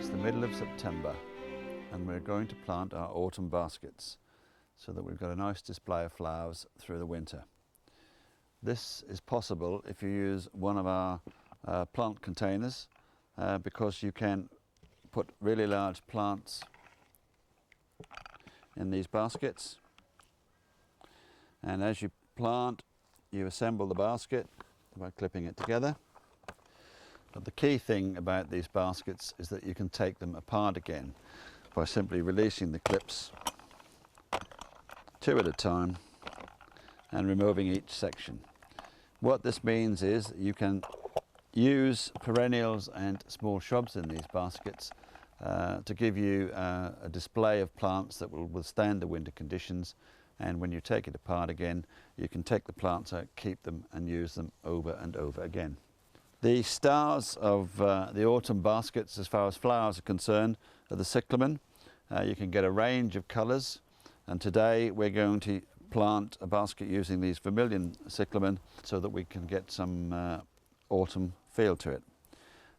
It's the middle of September and we're going to plant our autumn baskets so that we've got a nice display of flowers through the winter. This is possible if you use one of our plant containers because you can put really large plants in these baskets, and as you plant you assemble the basket by clipping it together. But the key thing about these baskets is that you can take them apart again by simply releasing the clips two at a time and removing each section. What this means is you can use perennials and small shrubs in these baskets to give you a display of plants that will withstand the winter conditions, and when you take it apart again you can take the plants out, keep them and use them over and over again. The stars of the autumn baskets as far as flowers are concerned are the cyclamen. You can get a range of colours, and today we're going to plant a basket using these vermilion cyclamen so that we can get some autumn feel to it.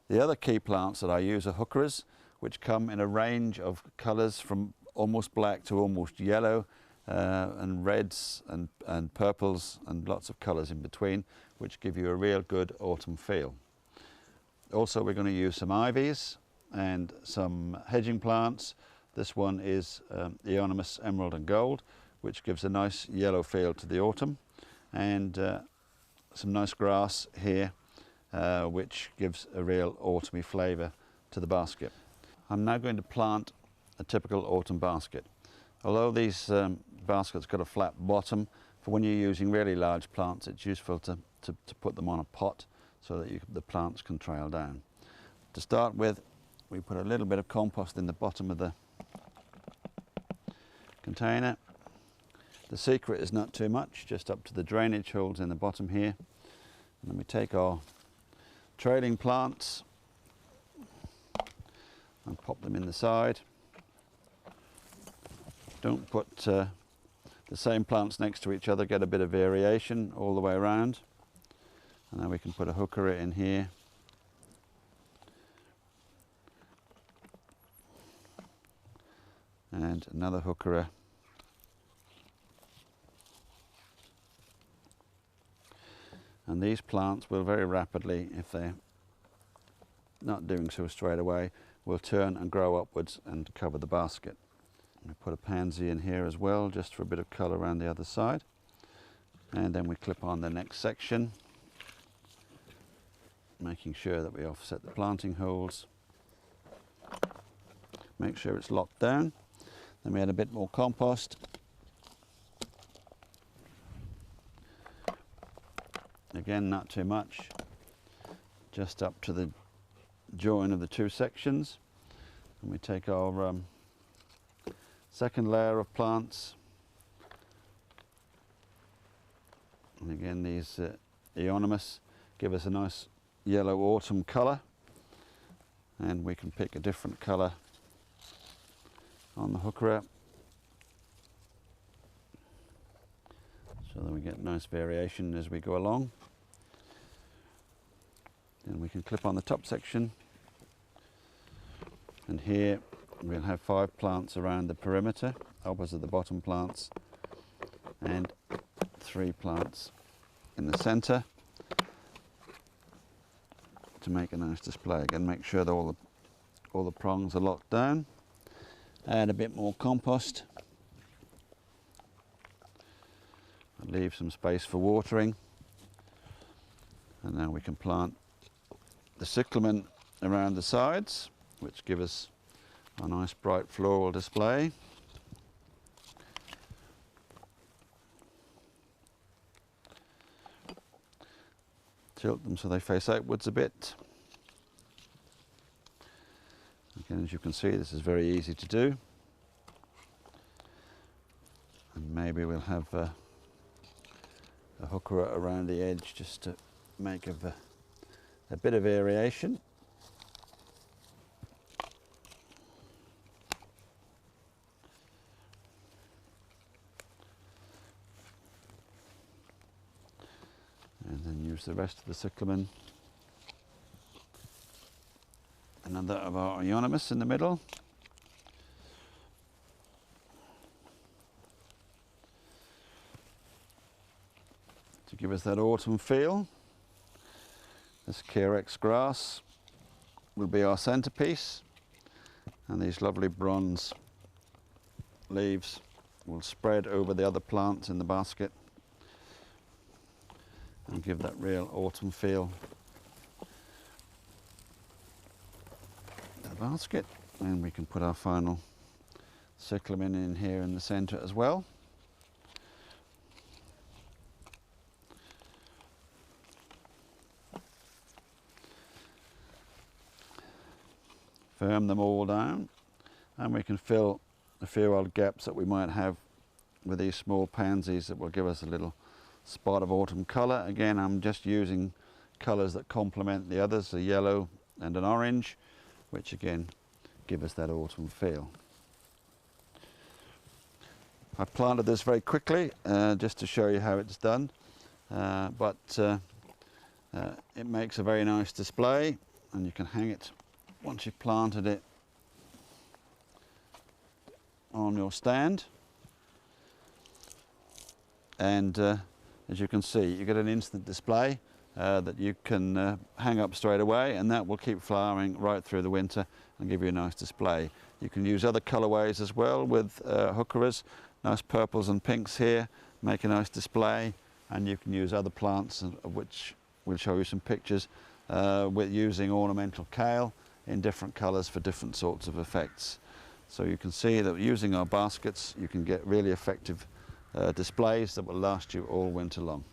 The other key plants that I use are heucheras, which come in a range of colours from almost black to almost yellow, and reds and purples and lots of colours in between, which give you a real good autumn feel. Also we're going to use some ivies and some hedging plants. This one is Euonymus Emerald and Gold, which gives a nice yellow feel to the autumn, and some nice grass here which gives a real autumny flavour to the basket. I'm now going to plant a typical autumn basket. Although these baskets got a flat bottom, for when you're using really large plants it's useful to put them on a pot so that the plants can trail down. To start with, we put a little bit of compost in the bottom of the container. The secret is not too much, just up to the drainage holes in the bottom here. And then we take our trailing plants and pop them in the side. Don't put the same plants next to each other, get a bit of variation all the way around. And then we can put a heuchera in here. And another heuchera. And these plants will very rapidly, if they're not doing so straight away, will turn and grow upwards and cover the basket. We put a pansy in here as well, just for a bit of colour around the other side. And then we clip on the next section, making sure that we offset the planting holes. Make sure it's locked down. Then we add a bit more compost. Again, not too much, just up to the join of the two sections. And we take our second layer of plants, and again these Euonymus give us a nice yellow autumn colour, and we can pick a different colour on the heuchera so that we get nice variation as we go along. Then we can clip on the top section, and here we'll have 5 plants around the perimeter opposite the bottom plants and 3 plants in the centre to make a nice display. Again, make sure that all the prongs are locked down. Add a bit more compost and leave some space for watering. And now we can plant the cyclamen around the sides, which give us a nice bright floral display. Tilt them so they face outwards a bit. Again, as you can see, this is very easy to do. And maybe we'll have a heuchera around the edge just to make a bit of variation. And then use the rest of the cyclamen Another of our euonymus in the middle. To give us that autumn feel. This Carex grass will be our centerpiece, and these lovely bronze leaves will spread over the other plants in the basket and give that real autumn feel to the basket. And we can put our final cyclamen in here in the center as well. Firm them all down, and we can fill a few odd gaps that we might have with these small pansies that will give us a little spot of autumn colour. Again, I'm just using colours that complement the others, a yellow and an orange, which again give us that autumn feel. I planted this very quickly just to show you how it's done, but it makes a very nice display, and you can hang it once you've planted it on your stand. And as you can see, you get an instant display that you can hang up straight away, and that will keep flowering right through the winter and give you a nice display. You can use other colorways as well with heucheras, nice purples and pinks here, make a nice display. And you can use other plants, of which we'll show you some pictures, with using ornamental kale in different colors for different sorts of effects. So you can see that using our baskets, you can get really effective displays that will last you all winter long.